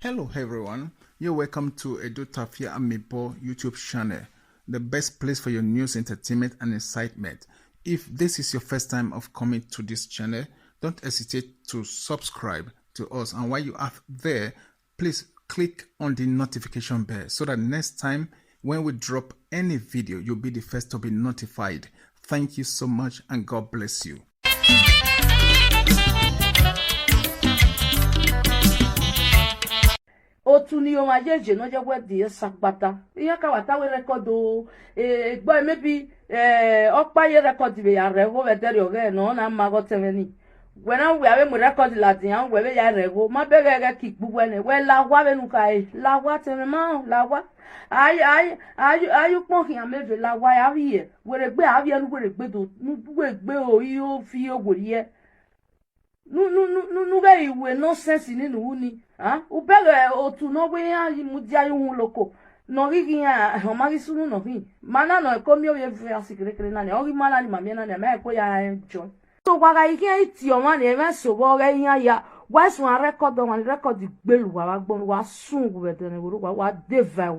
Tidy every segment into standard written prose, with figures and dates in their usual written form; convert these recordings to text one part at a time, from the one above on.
Hello everyone, you're welcome to Edo Tafia Amibo YouTube channel, the best place for your news, entertainment and excitement. If this is your first time of coming to this channel, don't hesitate to subscribe to us, and while you are there, please click on the notification bell so that next time when we drop any video, you'll be the first to be notified. Thank you so much and God bless you. Otu ni o ma jeje no je wedi sakpata ihe ka wata we record o gbo maybe okpa ye record be ya revo we dere oge no na ma go temeni wena we ave mu record la dian we be ya revo ma be ge ki gbugbo ne we la wa be nu kai la wa teme ma la wa ayu pon ki ameve la wa ya wie we regbe avie nu we regbe do nu we gbe o yi o fi ogori nu be iwe nonsense nínú uni ubere otu no we ya mudia yun loko no gigi ya o magi sunu no hin mana no ekomi o ye fi asikrekere na ni o ri mana ni mami na ni me ko ya enjoy so gwaga ike ti o ma ni me so bo re yan ya wa sun record gbelu wa gbon wa sun gbe de ni wa deva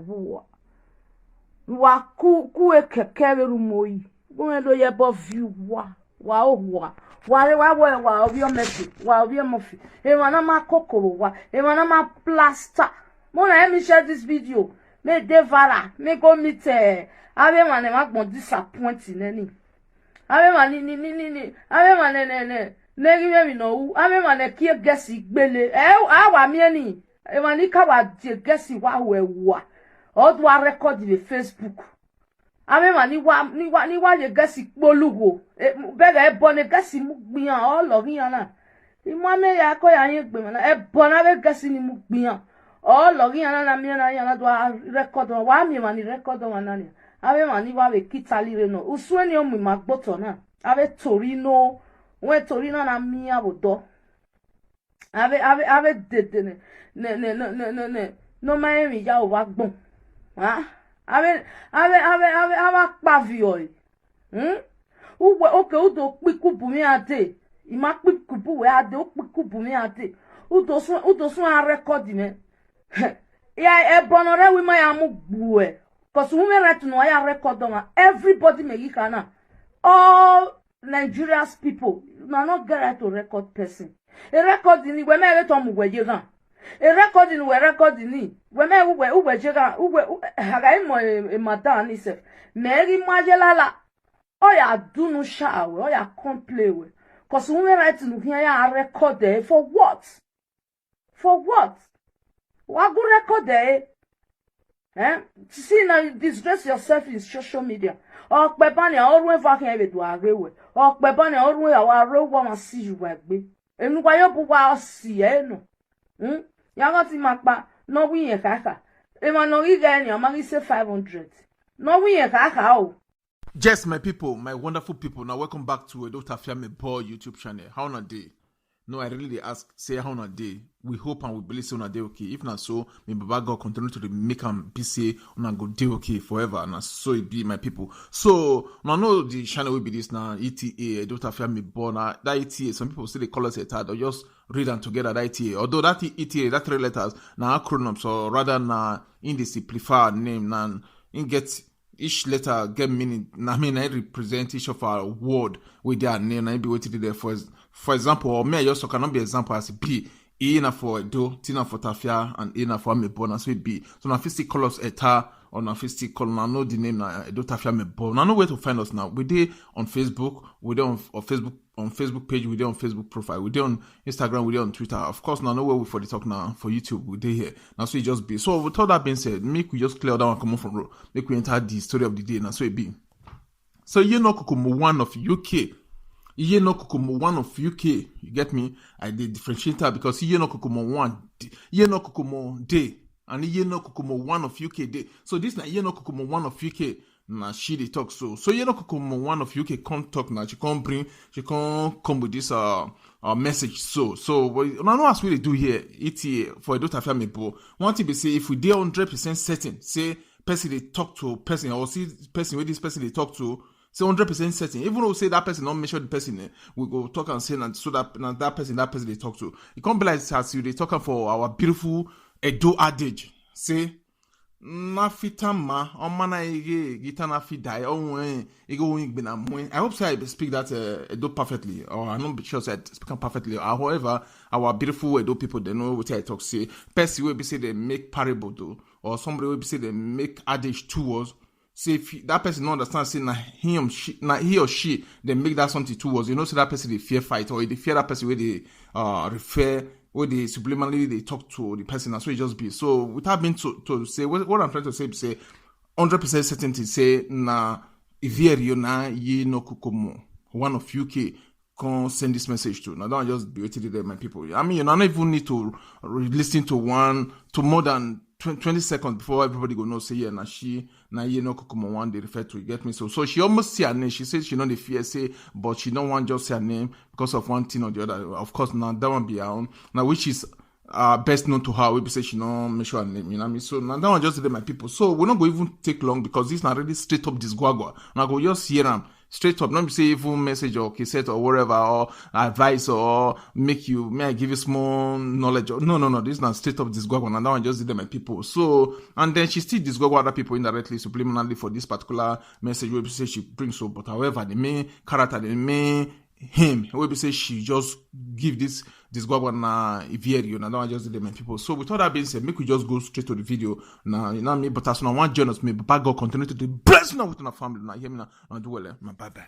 wa ku e keke beru moyi won lo ye bo view wa wa obi omefi wa obi omofi e wana ma kokoro wa e wana ma plaster mo na me share this video me devara me go meet ave man ma gbon disappoint neni ave man ni ave man ne give me no u ave man ki gesi gbele awa mi eni e man ni ka wa je gesi wa wewa o do record the Facebook ame ma ni wa ye gasi polugo bega e bone gasi mu gbiyan o lo giyan na imo me ya ko ya yin gbe na e bona be gasi ni mu gbiyan o lo giyan na mi na yan do record wa mi ma ni record wa na ni ame ma ni wa be kitali re no usu eni o mi ma gboto na ave torino we torino na mi abodo ave dede ne no ma mi ya o wa gbon ave pavio uwe oke udo pikubu mi ade ima pikubu we ade o pikubu mi ade udo sun a record me ya e bonore we ma ya mu gbuwe cause we right no ya record ma everybody me yikana all Nigeria's people na not get right to record person a record ni we me re to mu gweje gan a recording we recording we me we jega we haga imo e madan ni se meri majelala o ya dunu sha we o ya complain we cause we right no here ya record there for what wa go record there see now disgrace yourself in social media o pe ban ya orun fa kan e do arewe o pe ban ya orun ya wa ro wa ma see you wa gbe enu kwa yo bu wa si no Yago ti makpa no wiye kaka. E ma no giga eni o ma gi say 500. No wiye kaka o. Yes, my people, my wonderful people. Now welcome back to Edo Tafia Amibo YouTube channel. How on a day? No, I really ask, say how on a day. We hope and we believe say on a day okay. If not so, may Baba God continue to make am be say on a good day okay forever. And so it be, my people. So now know the channel will be this now ETA Edo Tafia Amibo. Now that ETA, some people say they call us a tad or just read them together that ETA. Although that ETA, that 3 letters now acronyms, or rather now in the simplified name now in get each letter get meaning. I mean, I represent each of our word with their name. I be waiting there for example, or may also cannot be example as B. E na for Edo, T na for Tafia, and E na for Amibo, so it be. So now 50 colors eta, or now 50 color. Now know the name na Edo Tafia Amibo. Now know where to find us now. We dey on Facebook, we dey on Facebook page, we dey on Facebook profile, we dey on Instagram, we dey on Twitter. Of course, now know where we for the talk now for YouTube, we dey here. Now so it just be. So with all that being said, make we just clear that one come on from row. Make we enter the story of the day. Now so it be. So you know Kokomo one of UK. Iye no Kokomo one of UK, you get me? I did differentiate that because Iye no Kokomo one, Iye no Kokomo day, and Iye no Kokomo one of UK day. So this na Iye no Kokomo one of UK. Na she they talk so Iye no Kokomo one of UK come talk now. She come with this message so now know as we do here ETA for Edo Tafia Amibo. One thing be say if we dey 100% certain, say person they talk to person or see person with this person they talk to. Say 100% certain. Even though we say that person don't mention the person, we go talk and say that so that person they talk to. It can't be like as you they talking for our beautiful Edo adage say na fitama on mana ige gita na fi die on ego wing bina moin. I hope say I speak that Edo perfectly, or I'm not sure say I speak perfectly. However, our beautiful Edo people they know what I talk say. Person will be say they make parable though, or somebody will be say they make adage towards. Say if that person don't understand, say na he or she they make that something towards. You know, so that person they fear fight or they fear that person where they refer. Where they subliminally they talk to the person, and so it just be. So without being to say what I'm trying to say 100% certainty say na Ivierio na ye no kukomo one of UK can send this message to. Now don't just be waiting there, my people. I mean, you don't even need to listen to more than 20 seconds before everybody go know say yeah na ye no kukomo one they refer to. You get me? So she almost say her name. She says she know the fear say, but she don't want just say her name because of one thing or the other. Of course, now that one be her own. Now which is best known to her. We say she don't make sure her name. You know what I mean? So now that one just say my people. So we're not going to even take long because this not really straight up this guagua. Now go just hear them. Straight up, not be say even message or cassette or whatever or advice or may I give you small knowledge or no. This is not straight up this guagua and that one just did them my people. So and then she still disguagua other people indirectly, subliminally for this particular message where we say she brings so, but however the main character, the main him, where we say she just give this guagua na Ivierio and that one just did them my people. So with all that being said, make we just go straight to the video now. You know me, but as no one join us, me Baba God continue to bless now within our family. Now hear me now do well, my bye.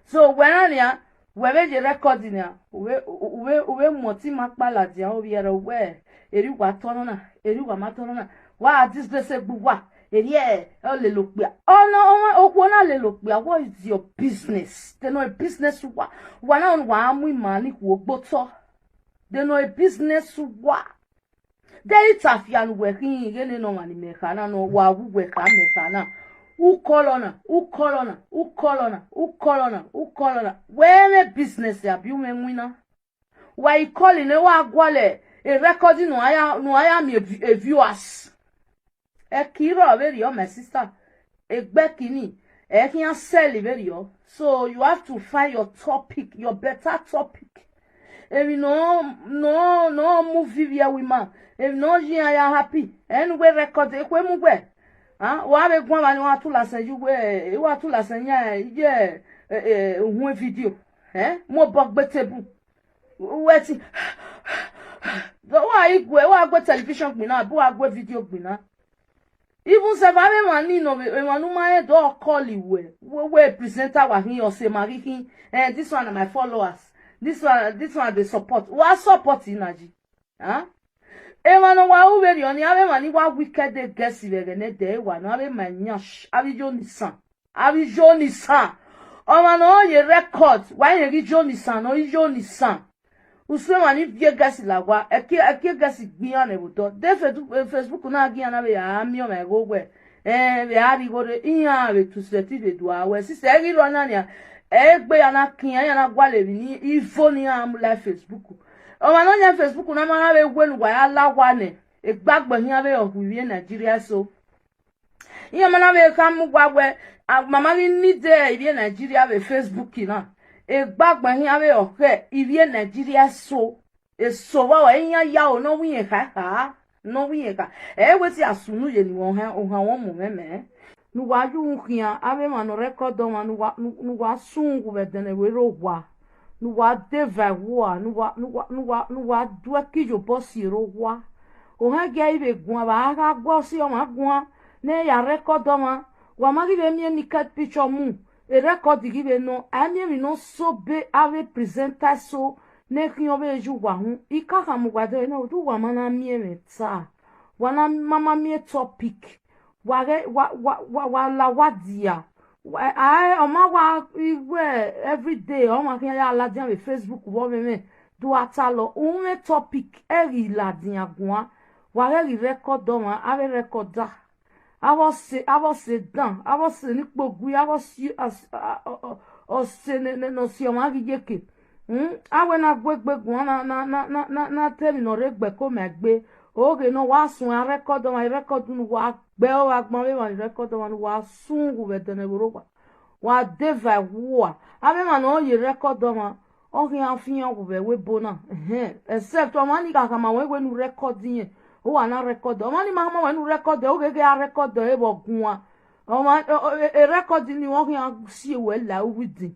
So when anya we be recording ya we moti makpala dia o biere we eri wa tono na eri wa matono na wa this say gbuwa eri o le lokpia no okwo na le lokpia. What is your business? They know a business wa na wa amu imani ku ogboto. They know a business wa they tafian working again no mani mekana no wa wu weka mekana. Who colonna? Where a business ya bi winner? Why you calling a gwale a recording no I am a viewers. A kira very my sister. A bekini. A can sell very. So you have to find your topic, your better topic. If you no movie via women. If no you are happy. And we record a move. Wa be gwan ba ni wa tu la san ju we wa tu la san yan je ohun video mo bo gbe table wetin wa gbe television gbin na bu wa gbe video gbin na even se ba me man ni no we manu ma e do call we presenter wa hin o se mari hin this one are my followers, this one they support wa support inaji Emano wa uveri oni ave mani wa wicked de guess vegene de wa no ave manyash avi joni san o mano ye record wa ye joni san no joni san uswe mani vie guess la wa eke guess gbian ne buto de Facebook na gian ave ya mi o me go we be ari go de iya ave tu seti de do awe si se ri ro na ni egbe ya na kin ya na gwale ni ifo ni am live Facebook. O ma no nya Facebook na ma be gwenu gwa ya lawa ne egbagbo hin abe ohuwie Nigeria so ihe mana be kam gwa gwe mama ni de iwie Nigeria be Facebook na egbagbo hin abe ohe iwie Nigeria so so wa ya o no wi ha no wi ka weti asunu ye ni won won mu meme nu wa ju nkian abe ma no record ma nu wa sungu be de ne we ro wa nu wa deva wa nu wa dua ki jo bosi ro wa o ha ge ibe gun ba ga gbo si o ma gun ne ya record ma wa ma give me ni cat picture mu e record give no ami mi no so be ave presenter so ne ki o be ju wa hu I ka ka mu gwa de no du wa ma na mi me ta wa na mama mi topic wa la wa dia I on my every day on my la dia with Facebook wo me do atalo un topic eri la dia gwa wa eri record do ma ave recorder I was dan I was ni pogui I was o se no si o ma gijeke awe na gbegbe gwa na tell no regbe ko me gbe oge no wa sun a record do ma record nu wa gbe o agbon we wa record do ma wa sun gu be tene boro wa deva wa ave ma no ye record do ma o ki an fiyan gu be we bona except o ma ni ka ma we nu record yin o ana record o mani mama wa nu record o gege a record e bo gun o ma e record ni won yan si we la within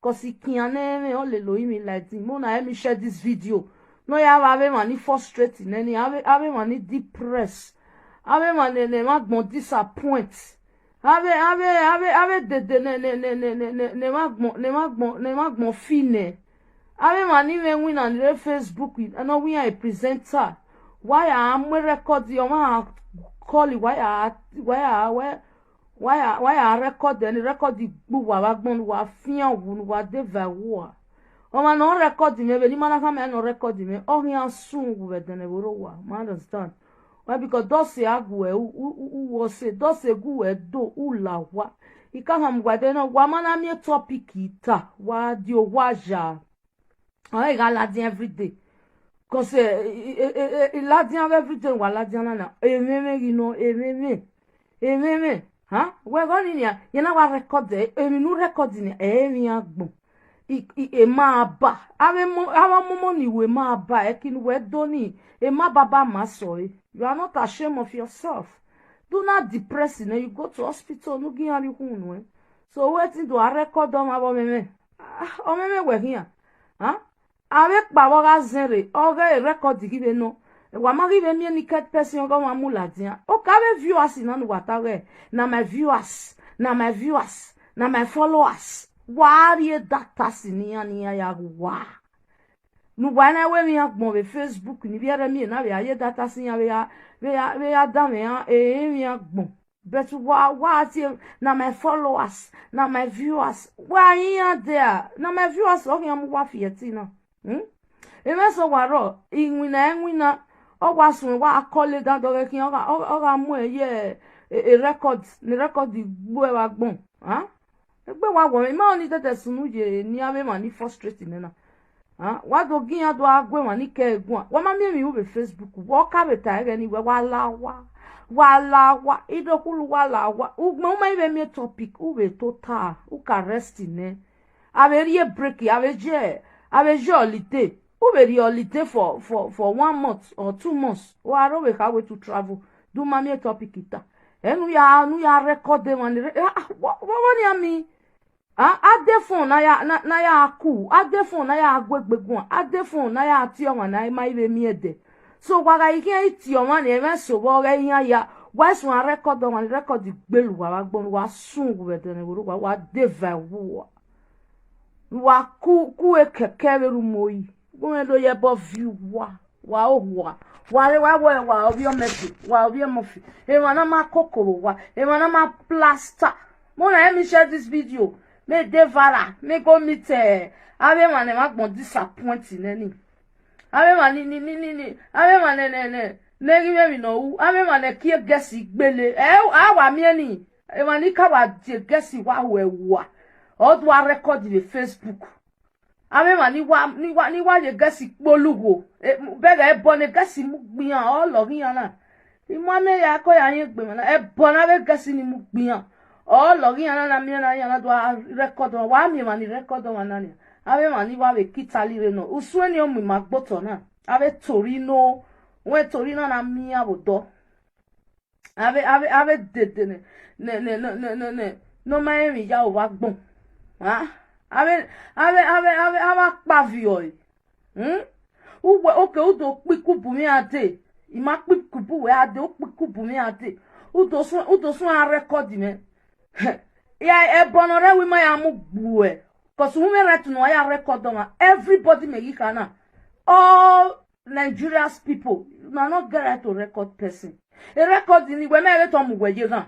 cause kiane o le lo imi like mo na me share this video no ya ave mani frustrated neni ave mani depressed ave mani ne ma gbon disappoint ave de ne ma gbon fine ave mani me win on Facebook no we a presenter why am we record your ma call why record the record the gbu wa gbon wa fian wu wa deva wo o ma no record me be ni mana ka me no record me o hian sun wu be de woro wa ma understand why because those agwe u was those gu e do ulawa ika ham gwade no wa mana mi topic ita wa di o wa ja I got Ladian every day. Because Ladian every day, while Ladian, you know, huh? We're going in here. You know what record there? New recording every agbo. E ma ba. Ave money we ma ba. Ekin we doni. E ma baba masoy. You are not ashamed of yourself. Do not depress you. You go to hospital. No giari hunu. So waiting to a record on our meme. Oh meme we're here. Huh? Avec bawaga zere oga record give no wa ma give me ni cat person go ma mula dia o ka be viewers na no watawe na my viewers na my followers wari data sinia ni ya wa nu bana we mi agbon be Facebook ni biere mi na be aye data sinia be ya da me mi agbon but wa ti na my followers na my viewers wa yin there na my viewers o yan mu wa fieti na emeso waro inwina o wasun wa akole dan do kin o ga mu eye record ni record gbo e wa gbon egbe wa wo mi ma ni tete sunu je ni ave ma ni frustrating na wa do gin ado agwe ma ni ke egun wa ma mi be Facebook wo ka be ta ere ni we wa la idokulu wa la wa ugbo ma ibe mi topic u be total u ka rest ne ave rie break ave holiday who be holiday for 1 month or 2 months or I don't way to travel do mami topic ita enu ya record them and what you mean ade phone na ya aku ade phone na ya agbegbegun ade phone na ya ti o na ma ibe mi ede so waga ike ti o ma na e so bo ga ya why so record them and record gbelu wa gbon wa sun go be de wa deva wo wa ku e kekere rumoyi won do ye bo view wa obi omefi wa obi emofi e wana ma kokoro wa e wana ma plaster mo na me share this video me devara me go meet ave man ma gbon disappoint neni ave man ni ave man ne give me no u ave man ki gesi gbele wa mi eni e man ni ka wa gesi wa wewa o do record the Facebook ame ma ni wa ye gesi polugo bega e bone gesi mu gbiyan o lo giyan na imo me ya ko ya yin gbe na e bona be gesi ni mu gbiyan o lo giyan na mi na ya na do record wa mi ma ni record wa na ni ame ma ni wa be kitali re no usu eni o mi ma gboto na ave torino we torino na mi abodo ave de ne no ma mi ya o wa gbon ave pavio uwe oke udo pikubu mi ade ima pikubu we ade o pikubu mi ade udo sun a record me ya e bonore we ma ya mu gbu e cause we right no ya record on everybody me yikana all Nigeria's people na not get right to record person e record ni we me to mu gwe gan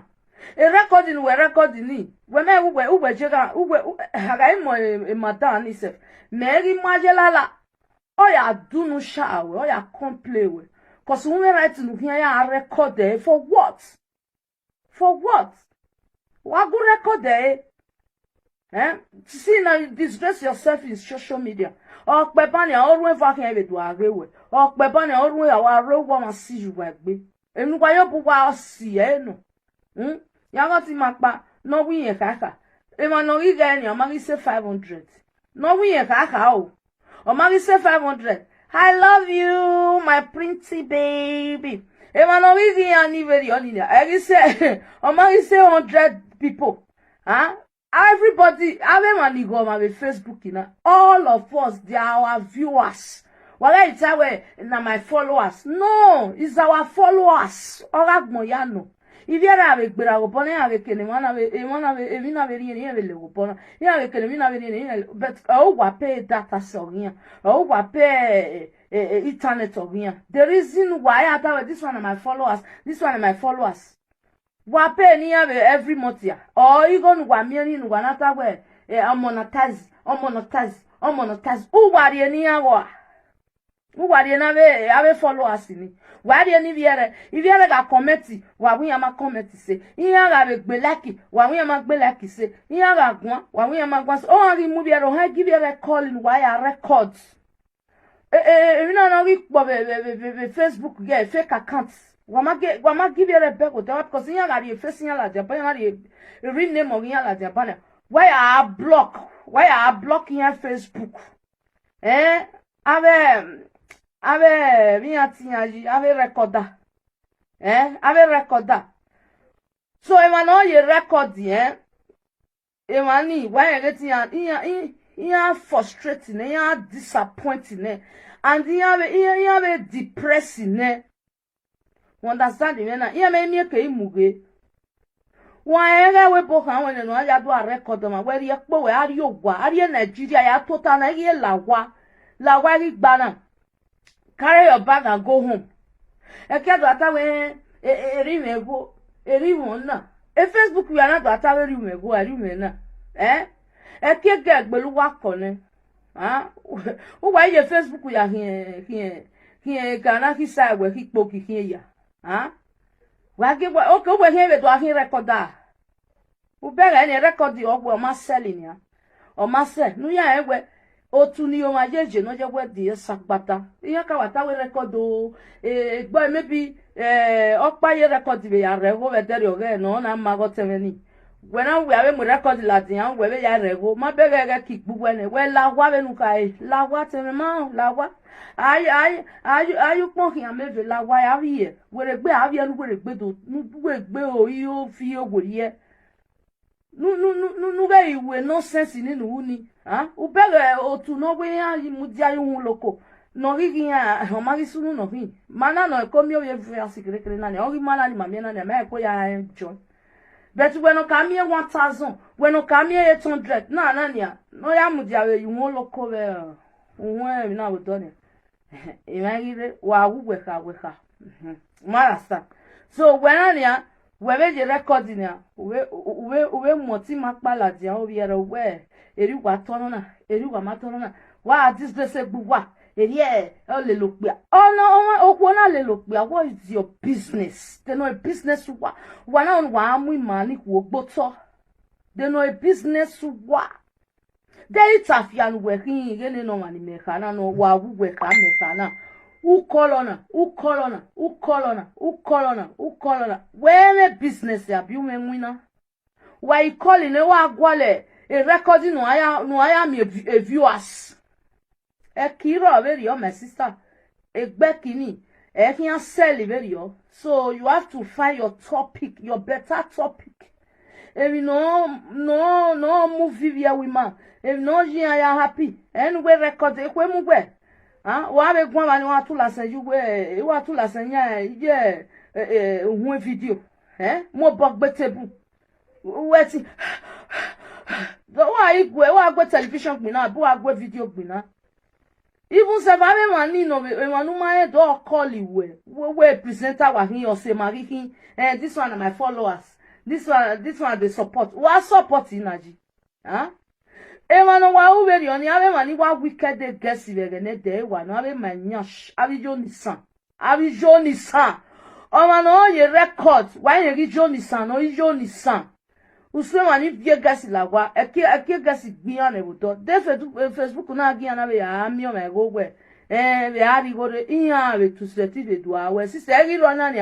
e recording we recording ni we me we jega we haga imo e mata ni se meri majelala o ya dunu sha we o ya complain we cause we right no here ya record there for what wa go record there see now disgrace yourself in social media o pe ban ya o run fa kan be do arewe o pe ban ya o run ya wa re wa ma see you wa gbe enu kwa yo bu wa si no ya got him akpa no win kaka e ma no ri ga ni o ma ri say 500 no win kaka o ma ri say 500 I love you my pretty baby Emano we any very only. I say, I say 100 people. Huh? Everybody, everyone go on my Facebook, all of us, they are our viewers. Well, it's our na my followers. No, it's our followers. Orag moyano. If you are avec Beragopone, avec Enemana, Evina Verini, Velegopona, you have a Kelemina Verini, but oh, pay data so here. Oh, pay internet of here. The reason why I have this one of my followers, this one of my followers. Wape ni every month ya. Or you going to wamiani no wanata we monetize. Uwari ni awa. Uwari na we ave followers ni. Wari ni viere. Iviere ga commenti. Wawi ama commenti se. Iya ga be like. Wawi ama be like se. Iya ga gwa. Wawi ama gwa. Oh ari mu viere. Ha give you calling why a records. You know we Facebook get fake accounts. Wama give you a back with that because you are facing a Japan, real name of Japan. Why are blocking your Facebook? Ave recorder. Ave recorder. So, Emmanuel, you record, Emmanuel, why are you frustrating, you disappointing, and you have depressing, understand me na iya me ke imuge wa ere we bo kan won no ya do record ma we ri epo we ari ogwa ari Nigeria ya total na ye lawa ri gba na carry your bag and go home e ke do ata we eri mego eri won na e Facebook we na do ata we ri mego ari me na e ke ge gbelu wa ko ne o wa ye Facebook ya hie kana ki sa we ki po ki hie ya okay, we here do a recorder. Ubega any record the ogwe ma selling ya. O ma sell. No ya ewe otu ni o ma jeje no je we di sakbata. Iya ka wata we record o boy maybe okpa ye record be ya revo we dere oge no na ma go temeni. When we have record Latin, we ya revo ma bega kick bu we la wa be nu kai. La wa temema la wa. Ayu pon ki ameve la wa ya vie were gbe avie nu were gbe do nu gbe o yo fi ogori nu be iwe nonsense ni nu ni u bere otu no we ya mu dia yu loko no rigi ya o mari sunu no hin mana no ko mi o ye fi asikere na ni o ri mana ni mami na ni me ko ya enjoy but when o come here 1000 when o come here 800 na ni no ya mu dia we yu loko be unwe na we do ni imagine wa weka marasa so when ania we be recording ya we moti makpala dia o biere we eri wa tono na eri wa matono na wa this dey say gbuwa eri o le lo pe no okwo na le lo pe what is your business they know a business wa na wa amu imani ku ogboto they know a business wa they tafian working gele no mani mekana no wa weka mekana ukolona where business ya bi menwina why calling e wa gwale e recording no aya me viewers e kiro very your my sister e gbe kini e can sell very your so you have to find your topic your better topic. If you no movie via women. If no you are happy. Anyway record e kwe mugwe. Wa be gwan ba ni wa tula san ju we wa tula san ya je ohun video. Mo bogbe table. Weti. Wa igwe wa gbe television gbin na, bo wa gbe video gbin na. Even se ba me man ni no we manu ma e do call iwe. We presenter wa hin o se marikin. This one are my followers. This one they support. What support energy? Emano wa uberi oni ave mani wa wicked de guess ne de wa no ave manyash. Abi Joni san. O mano ye record. Why ye Joni san? No Joni san. Uswe mani vie guess la wa. Eke guess gbian e buto. De Facebook na gian ave ya mi o me go we. Be ari go de iya we to seti de do awe. Si se ri ro na ni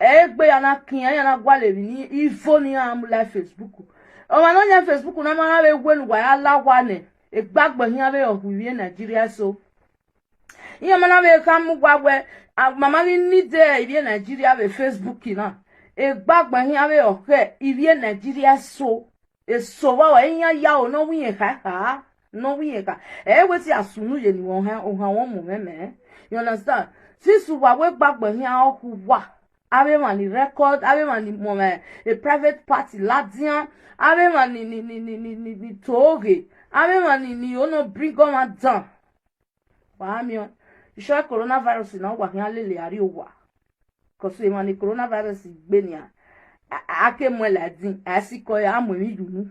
egbe yana kian yana gwale ni ifo ni am live Facebook o ma no nya Facebook na ma be gwenu wa ya lawa ne egbagbo hin abe ohuwie Nigeria so iya ma na be kam gwagwe mama ni de irie Nigeria be Facebook na e gbagba hin ave oke irie Nigeria so e so wa ya o no wi ha no wi ka e weti asunu ye ni won ha won mu meme you understand sisu wa we gbagba hin oku wa ave man record ave man mo a private party ladian ave man ni toge ave man ni ono bring on down wa mi sure coronavirus na wa hin lele ari owa cause e man ni coronavirus gbe ni ake mo ladin asiko ya mo mi dunu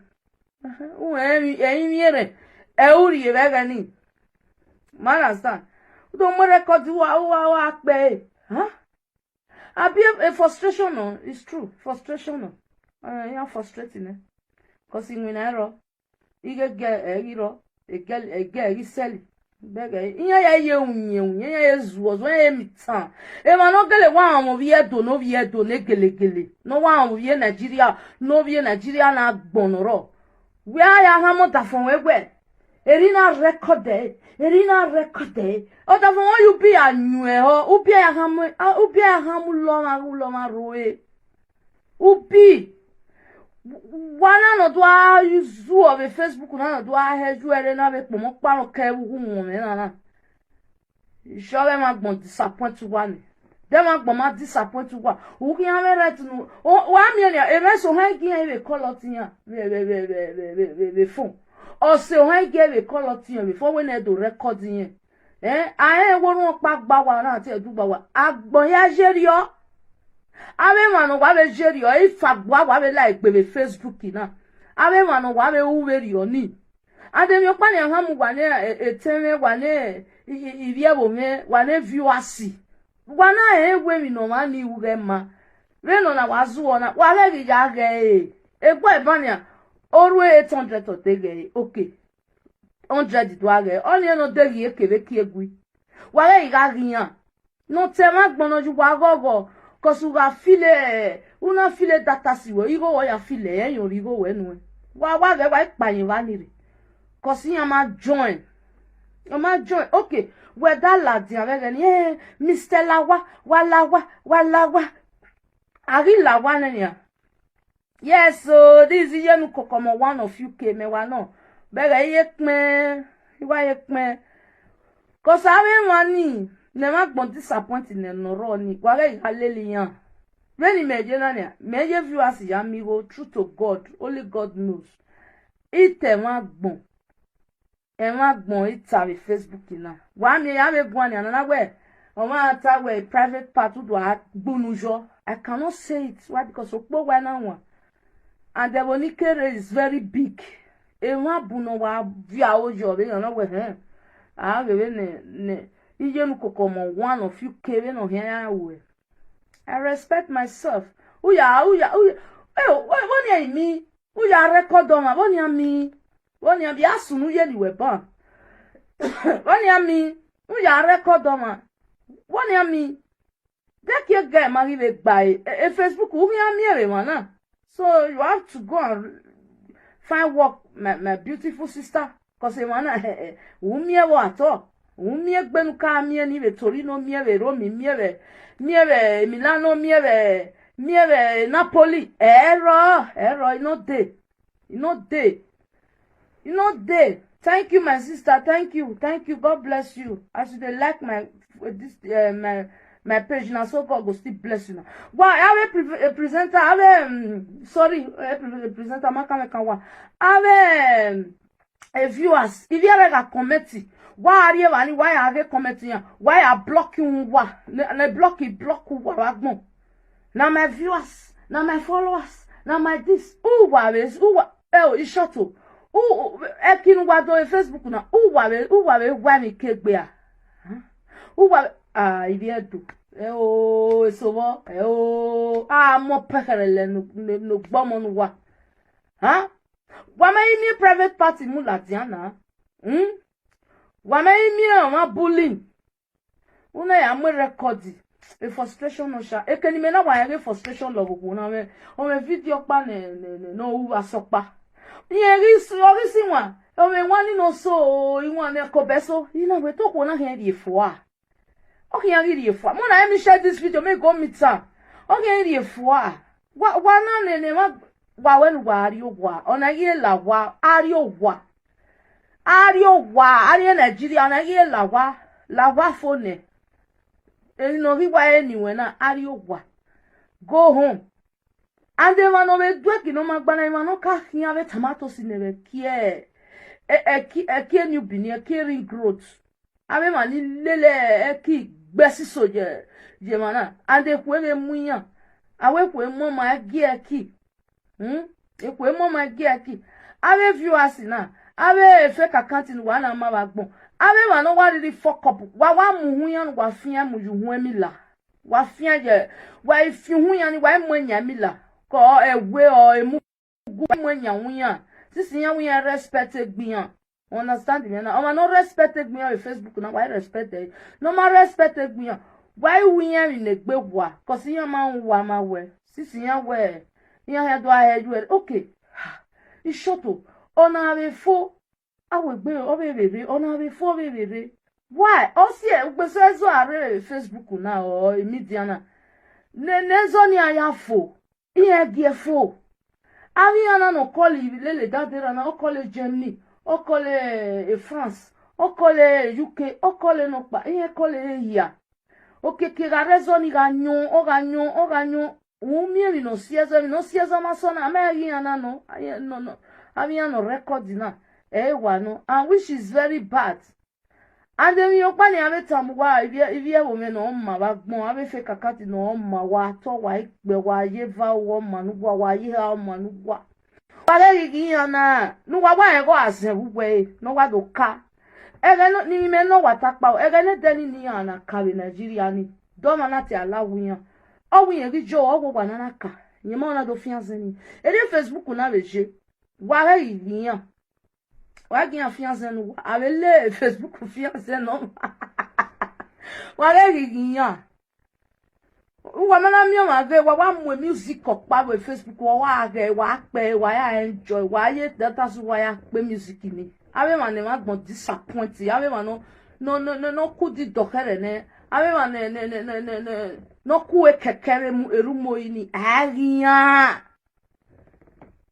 eyin yere e uri e bega ni man understand do mo record wa pe abi a frustration no it's true frustration no yeah frustrating cause in winero ige iro ege sell bega iya ya unye ya ezuo zo ya mitan e ma no gele wa am bi edo no bi edo ne gelegele no wa am bi Nigeria no bi Nigeria na gbonoro we ya ha mo ta fon wegwe erina record o ta fon you be anue ho ubi ya ha mu lo ma roe ubi wana no do a use of Facebook na do a heju ere na be pomo paro ke wu mu me na show ma gbon disappoint one dem ma gbon ma disappoint one u ki an right no wa mi e me so han ki e be call tian be phone o se o han ki e be call tian before when e do record yen a wo run pa gba wa na ti edu gba wa agbon ya jerio ave manu wa be jerio ifagwa wa be like be Facebook na ave manu wa be uwerio ni ade mi opa ni han mu wa ne eteme wa ne ivie bo me wa ne viewers wa na ewe mi no ma ni uge ma re no na wa zuo na wa le bi ja ge egbo ebania oru 800 to tege okay 100 do age oni no degi ekebe ki egui wa le iga giyan no te ma gbono ju wa gogo kosuga file una file data siwo igo wo ya file eyan rigo we nu wa ge wa ipayin wa ni re kosi yan ma join okay we that lad yan be ni Mr. Lawa ari lawa na ya yes so this is yenu kokomo one of UK me wa no bere ye pin iwa ye pin kosa we mani ne ma gbon disappoint ne noro ni wa re halele yan when meje na ne meje viewers ya mi go true to God only God knows ite wa gbon ita be Facebook na wa mi ya me gbon ni na we o ma ta we private part do a gbonujo I cannot say it why because opo wa na won and the bonikere is very big e wa buno wa via ojo be na we a we ne ijenu kokomo one of you kere no here we I respect myself uya woni mi uya record on woni mi woni bi asunu ye ni we ban woni mi uya record on woni mi dek ye guy ma be gba Facebook u mi ere wana so you have to go and find work my beautiful sister cause wana u mi e wo ato umie gbenu ka mie ni be Torino mie be Rome mie be Milano mie be Napoli error no day thank you my sister thank you God bless you as you dey like my page now so God go still bless you now but I have a presenter I have a presenter maka wa have a viewers if you are a committee why are you why are commenting why are blocking wa na block wa gbon na my viewers na my followers na my this wa ishoto ekin wa do Facebook na wa mi kegbe ibi edo so mo pekerele no gbomo nu wa wa me private party mu ladiana wa me ma bullying una ya mo record a frustration no sha ekeni me na wa ya frustration lo gugu na me o me video pa no u asopa yen si wa o me wani no so iwon ne ko beso ina we to ko na he di fo Okay, I read you for. Mona, let me share this video. Make go meet her. Okay, I read you for. Wa na ne wa wen wa ari wa. Ona ye la wa ari wa. Ari Nigeria. Ona ye la wa phone. No we wa anywhere na ari wa. Go home. And they man over do ki no magbana man no ka hian ve tomatoes in the kie. E new bini e ring growth. Ave man lele ki gbesi soje je mana ande kwere muyan awe kwe mama agi aki ekwe mama agi aki ave viewers na ave fake account ni wa na ma ba gbon ave ma no wa really fuck up wa mu huyan wa fian mu ju hu emila wa fian je wa ifi huyan ni wa mu nya mila ko ewe o emu gu mu nya huyan sisi yan huyan respect gbiyan. Understand me now? I'm not respected me on Facebook now. Why respect it? No man respected me. Why we are in a bebwa? Cause you man wa ma we. Sisi ya we. Ya head do I head you. Okay. It's short to. On have fo. I will be over baby. On have fo baby. Why? Also, we say so are Facebook now or media. Ne zoni ya fo. Iye gie fo. Aviana no call lele dadera na o call Germany. Okole France, okole UK, okole nokpa, okole ya. Oke kira rezo ni ganyo, umiri no sieza masona, ame yana no, no, aviano record na, wano, and which is very bad. And then you pani ave tamuwa, if you women no ma bagmo, ave fe kakati no ma wa to wa ikbe wa yeva wa manuwa wa yeha manuwa. Yana no wa go asenwe no wa do ka ege no ni me no watakpa ege ne deni ni ana ka we Nigeria ni do ma na ti alawuyan o wi yen rijo o gwa na ka yin mo na do fiance ni e de Facebook na beje wa re yiyan wa gian fiance no ave le Facebook fiance no wa re yiyan wa mana mi o ma ve wa mu music okpa we Facebook wa ge wa pe wa ya enjoy wa ye data so wa ya pe music ni ave man ne ma gbon disappoint ave man no ku di dokere ne ave man ne no ku e kekere mu erumo ni agian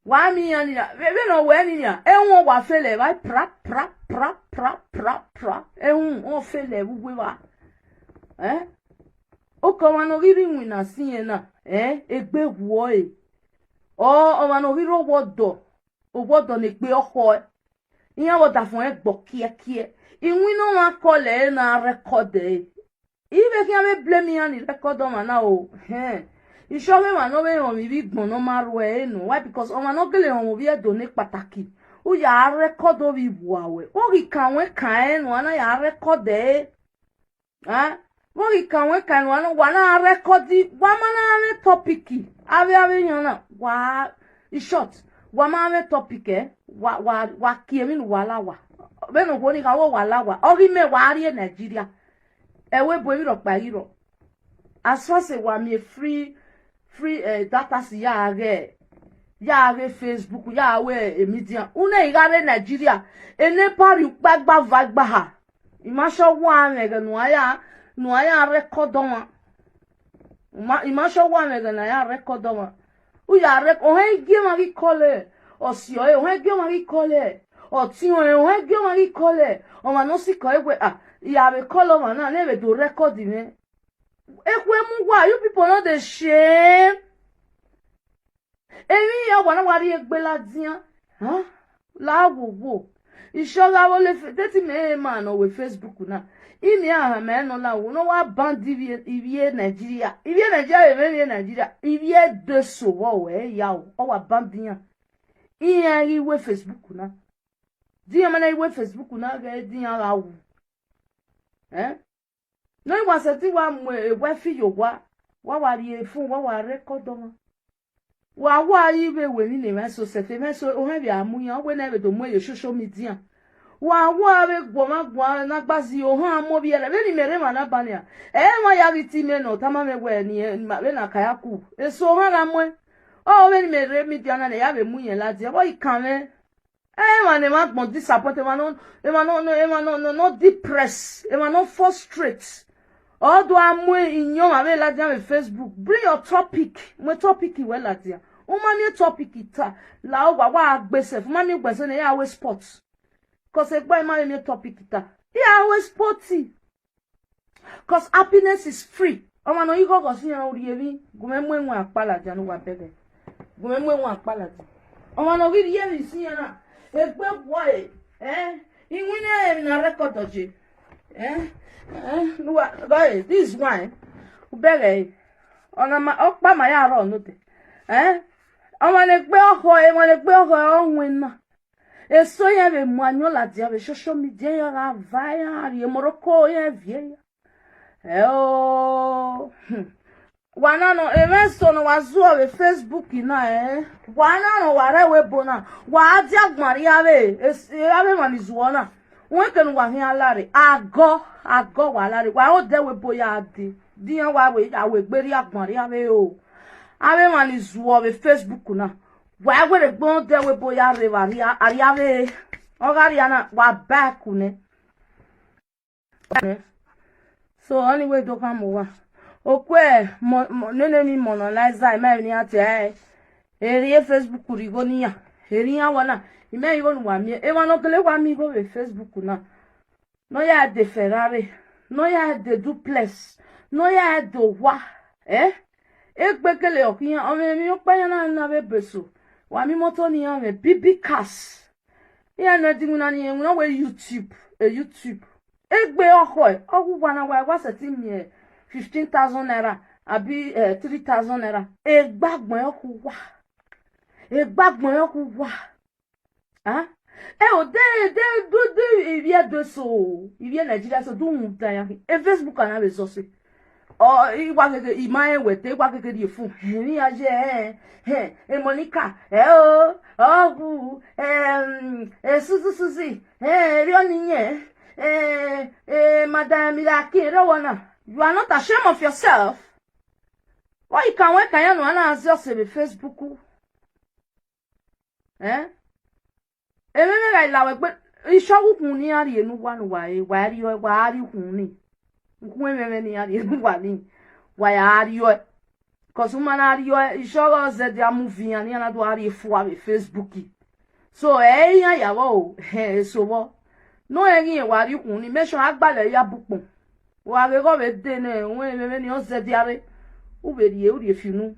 wa mi yan ni we no we ni ya ehun wa fele wa pra ehun o fele we wa Oko wano riri wina siena, egbe woe. O wano riro wodo, o wodo negbe oko. Iya woda fun egbo kie. Iwino wa kole na rekode. Ibe ki ame blame ya ni rekodo mana o. Ishowe wano we on mi bigbon no marwe no. Why? Because o wano gele on bi e do ne pataki. O ya rekodo bi buawe. O ri kanwe kan no ana ya rekode. Wori kanwe kanwana wana rekodi wamana ame topiki ave nyana wa short wama ame topike wa kiemi wala wa beno ko ni ka wo wala wa ori me wa ari Nigeria ewe bo mi ro pa iro as far as wa me free data si ya re Facebook ya we media una igare Nigeria ene pari gbagba vagba ha imasho wa me ganu aya no aya record on imasho wa me na ya record on u ya record o he gi ma ri kole o si o he gi ma ri kole o ti o he gi ma ri kole o ma no si ko egwe ya be kolo ma na be do record me ekwe mu wa you people no dey shame emi ya wa na wa ri egbe ladian la wo ishoga wo le deti me ma no we Facebook na Imi aha me no la wo no wa bandi ivie Nigeria e me Nigeria ivie de so wo we ya o wa bandi yan iya iwe Facebook na di ya mana iwe Facebook na ga di yan la wo no wa se ti wa mu wa fi yo wa ri fun wa record on wa ibe we ni me so se fe me so o he bi amu yan we na be do mu e social media wa be gwa na gbazi o han mo bi ele be ni mere ma na bania ma ya biti me no tama me gwe ni ma be na kayaku so han la mo o be ni mere mi diana na ya be mu yen la di o ikan me ma ne ma gbon disappoint ma no depress ma no frustrate All do amwe inyo ave la dia Facebook. Bring your topic. My topic we la dia. Umami topic ita. La wa agbese. Umami gbese ne ya we sports. Cause e gba ma me topic ita. Ya we sporty. Cause happiness is free. Oma no iko ko si yan ori ebi. Gumemwe nwa apala dia no wa bege. Gumemwe nwa apala dia. Oma no ri ye si yan na. E gbe boy. Inwine na record oje. Guys, this one, ubere, ona ma okpa ma ya ro no de. Awon gbe oho onwin. Eso ye be mu anyola dia be social media ya ga vaya ri moroko ye vie. Wana no evenso no wazuo be Facebook na wana no ware webo na wa dia gbari ave ave manizuo na won kan wa hin alare ago wa lare wa o de webo ya ade diyan wa we awe gberi agbari ave o ave manizuo be Facebook na wa we gbon de webo ya re wa ari ave o gari na wa back ne so anyway do come over. Okwe nene mi monolizer me ni ate eri Facebook rigo niya eri ya wana ime igo nwa mi e wana kele kwa mi go Facebook na no ya de Ferrari no ya de duplex no ya de wa gbekele okiyan o mi o pa yan na be beso wa mi moto ni yan me BB cars ya na dimuna ni yan we YouTube egbe oho ogu wana wa seti mi 15,000 naira abi 3,000 naira egbagbon yoku wa o de ivie de so ivie Nigeria so do muta ya Facebook na be so se o igwa keke imaye wete igwa keke di fun ni aje Monica susi ri oni yen madam Milaki wana. You are not ashamed of yourself. Why you can work and you know just say Facebook? Even like that, but you show kuni ari enu wanu why ari kuni? Ukwe ni ari enu wani why ari yo? Cause woman ari yo, you show us that they are moving and you na do ari for Facebook. So ya wo so wo no yin wari kuni make sure agbale ya bukpon. Wa be go be de ne won me ni o se diare u be ri e finu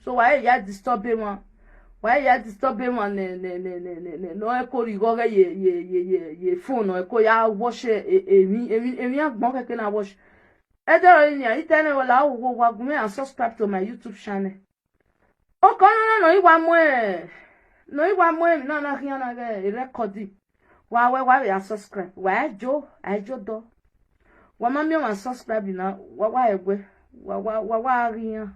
so why ya disturb him ne no e ko ri go ge ye phone e ko ya wash emi agbon keke na wash e de ro ni ai tene wala wo wa gume and subscribe to my YouTube channel o ko no igwa mo mi na kian na ge recording wa ya subscribe wa jo do wa mami wa subscribe na wa egwe wa riyan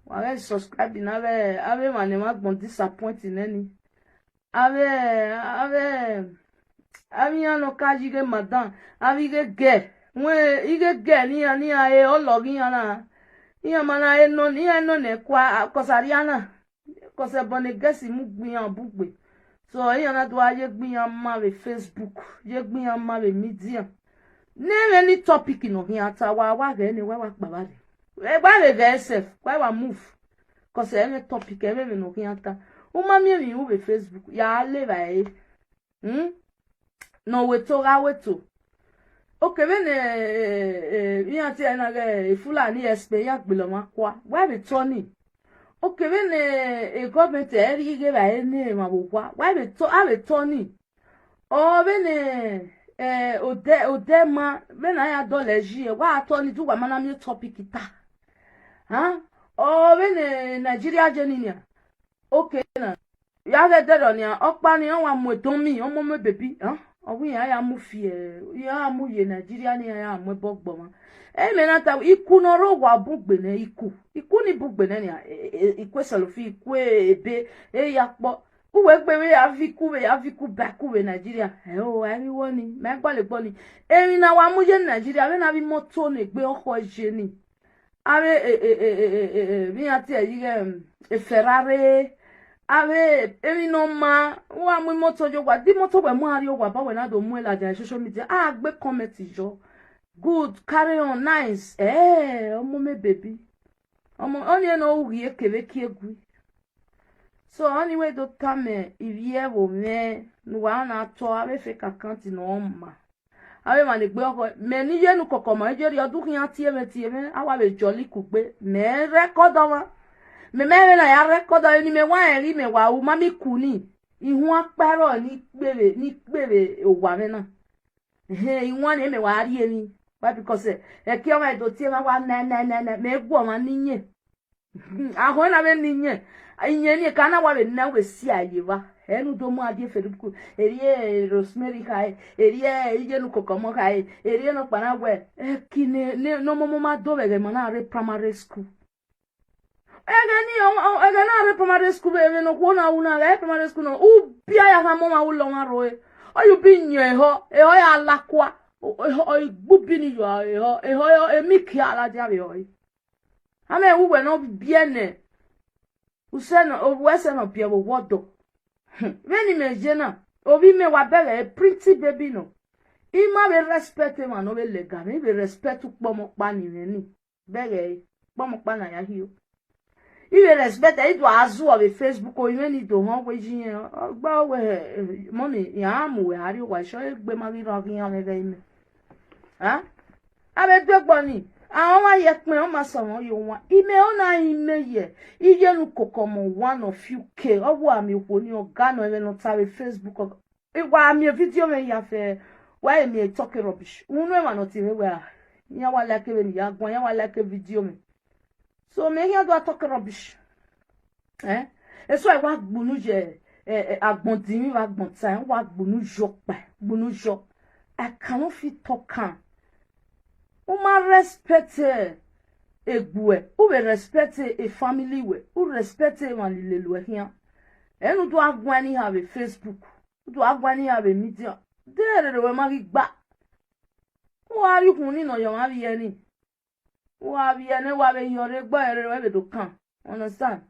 wa subscribe na ave mane ma gbon disappoint neni ave ano ka jige madam ave ge we ige ni e ologin na ni mana e no ne kwa kosariana kose bone gesi mu gbiyan bugbe so na do aye gbiyan ma we Facebook ye gbiyan ma we media name any topic no hiata wa ge ni wa pa ba de e ba le ge self wa move cause any topic e me no hiata o ma mi u be Facebook ya le ba no weto okay be mi ati na ge Fulani expe ya gbelo ma kwa wa be toni okay be government e ri ge ba ni ma bo kwa wa be toni o be ode ma be na ya doleji wa atoni du wa mana mi topic ta o be Nigeria jeninia okay na ya ge de ni opa ni wa mo don mi o mo me baby owu ya mu fie ya mu ye Nigeria ni ya mu bogbo ma me na ta iku no ro wa bugbe na iku ni bugbe na ni ikwesalo fi iku ebe ya po uwe gbewe ya fiku bakuwe Nigeria ariwo ni me gbale gbo ni erin na wa mu je Nigeria we na bi moto ne gbe oko je ni ave mi ati e Ferrari ave erin no ma wa mu moto jo gwa di moto we mu ari o gwa ba we na do mu la social media gbe comment jo good, carry on, nice. Omo me baby. Omo, only no ugie keve kiegui. So anyway, do tame, ivie wo me, nuwa na to, ave fe kakanti no oma. Ave ma negbe oko, me ni ye nu kokoma, ejeri odu kiyan tie me, awa be jolly kugbe, me record wa. Me na ya record ni me wa eri me wa u mami kuni. Ihun aparo ni gbere owa me na. Ihun ni me wa ri emi. Why because e ki o ma do tie ma wa na me gbo ma ninye. Ahun na me ninye. Inye ni kana wa be na we si ayewa. Enu do mu ade feruku. Eriye rosemary kai, eriye ije nu kokomo kai, eriye no panagwe. Kine no mo ma do be ma na re primary school. Ega na re primary school be no kwona una re primary school no u bia ya ha mo ma ulo ngaroe. Oyu bi nye ho, ya lakwa. O igbubi ni yo eho emiki ala dia be ho. Ame uwe no biene. Useno owese no bia wo wodo. Veni me jena, obi me wa bele pretty baby no. Ima be respect ma no be lega, me be respect pomo pa ni ni. Bele pomo pa na ya hiyo. Ibe respect e do azu of Facebook o even ni do ho we jin gba we mommy ya mu we ari wa so egbe ma ri ro yan me be mi. Ha? Abe dogbo ni. Awon wa ye pin o ma so won yo won. Ime o na ime ye. Iye nu kokomo one of UK. Owo ami opo ni oga no e no tare Facebook. Igwa ami video me ya fe. Why me talk rubbish. Unu e ma no ti we ya wa like we ni ya gbon ya wa like video me. So me here do talk rubbish. Eso e wa gbunu je agbondin wa gbontan wa gbunu jo pa. Gbunu jo. I cannot fit talk am. Uma respect egwe, u respect a family we, u respect man lilelu here. Enu do agwani have Facebook, do agwani have media. There we mari gba. Who are you kuni no yo abi eni? Who abi eni wa be yore gba ere we be do kan. Understand?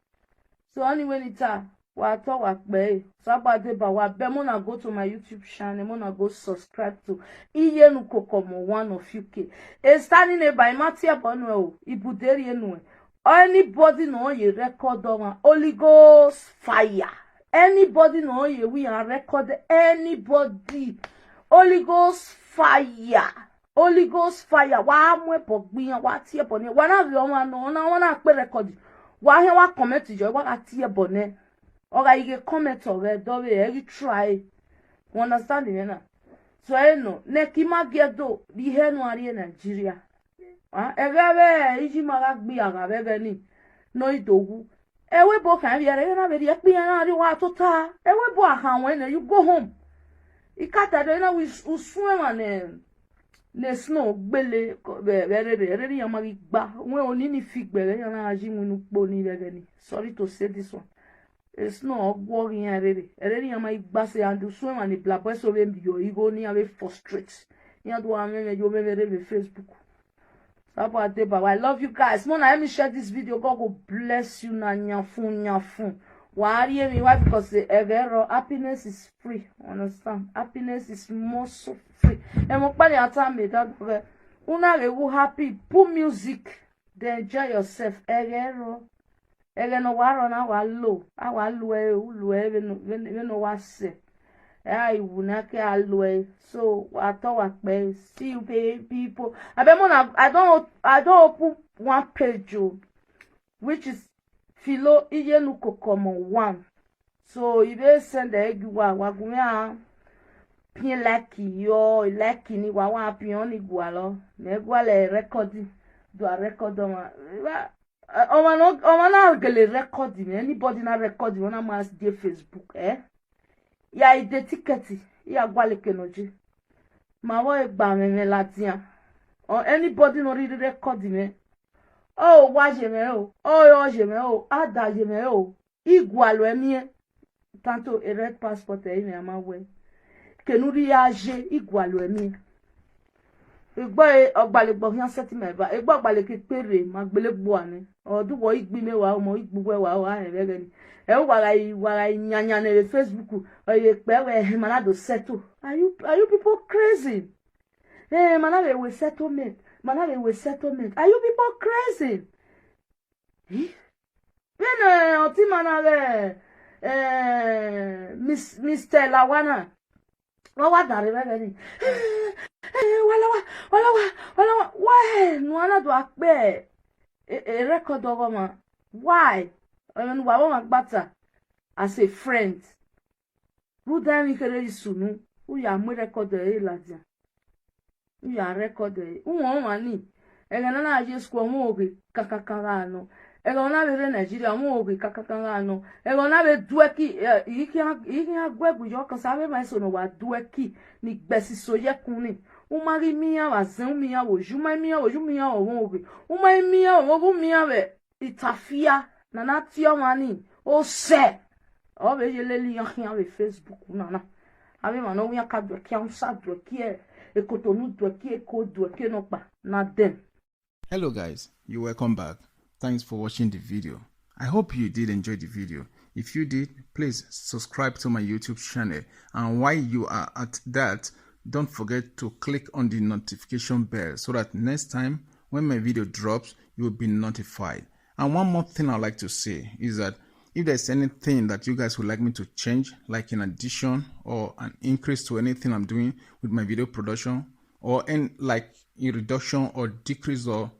So anyway nita wa to wa pe Sabade ba wa be mo na go to my YouTube channel, mo na go subscribe to Iyenu Kokomo one of UK. E standing e by Matia Bonwe ibuderi enu. Anybody know ye record on Holy Ghost fire. Anybody know ye we are record anybody. Holy Ghost fire. Holy Ghost fire. Wa mwe pogbiyan wa tie bone. Wa na bi o ma no na wona pe record. Wa he wa comment jo wa tie bone. Oga you comment or do we try. You understand me na? So no neki magiedo di henu ari Nigeria. Egebe iji magagbi aga bebe ni no idogu. Ewe bo kan bi ere na be di ekpi na ari wa tota. Ewe bo ahan when you go home. Ikata do na we usun ne snow gbele bere ni amagi gba. We oni ni figbere na aji munu po ni bege ni. Sorry to say this one. It's no worrying already am I basse and do swim and the black boy so you ego ni ave frustrate. You do am me you me Facebook. I love you guys. Mona let me share this video. God will bless you na nyafun. Why me why because happiness is free. Understand? Happiness is more so free. And mo pale atan me that una rewu happy put music then enjoy yourself. No waro na wa lo awa lu e no wa se I wuna ke alwe so wa to wa pe see you people I don't open one page which is Philo Iyenu Kokomo 1 so you be send the wa gumia pin like ni wa pin on igualo me gwale recording do a record on na gele record me anybody na record me na mas de Facebook ya ide ticket ya gwale kenoji ma wo egba me latia or anybody no really record me wa je me yo je me ada je me igwalo emi tanto a red passport me amawe kenuri ya je igwalo emi Igbo ogbalegbo yan settlement ba igbo ogbaleke pere magbelegbo ani oduwo igbi mewa mo igbuwe wa ere ni e wara nyanya na Facebook oye pe we manado settle are you people crazy Hey, man, we settlement. Man, we settlement. Are you people crazy? When oti man Mr. Lawana. What are you why? No, do akbe a record of man. Why? I mean, why better as a friend? Who damn you can sunu? Who ya me record a ladia? Who ya record a who money? And I just go mobi kakakano. And on a Nigeria mobi kakakano. And on a dueki, you can't work with your casabe, my son, what dueki, Nick Bessie so yakuni. Umari mia was Zumia, or Jumia, or Jumia, or mobi. Umay mia, or mia, itafia, nanatia money. Oh, say. Oh, you lily young with Facebook, nana. Ave mano we akadwa ki amsa dwa ki ekotonu dwa ki ekodwa ki nopa na dem. Hello guys, you're welcome back. Thanks for watching the video. I hope you did enjoy the video. If you did, please subscribe to my YouTube channel, and while you are at that, don't forget to click on the notification bell so that next time when my video drops, you will be notified. And one more thing I'd like to say is that if there's anything that you guys would like me to change, like an addition or an increase to anything I'm doing with my video production, or like a reduction or decrease or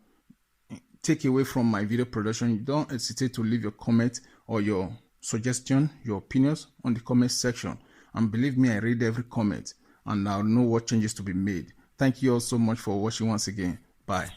take away from my video production, don't hesitate to leave your comment or your suggestion, your opinions on the comment section. And believe me, I read every comment and I'll know what changes to be made. Thank you all so much for watching once again. Bye.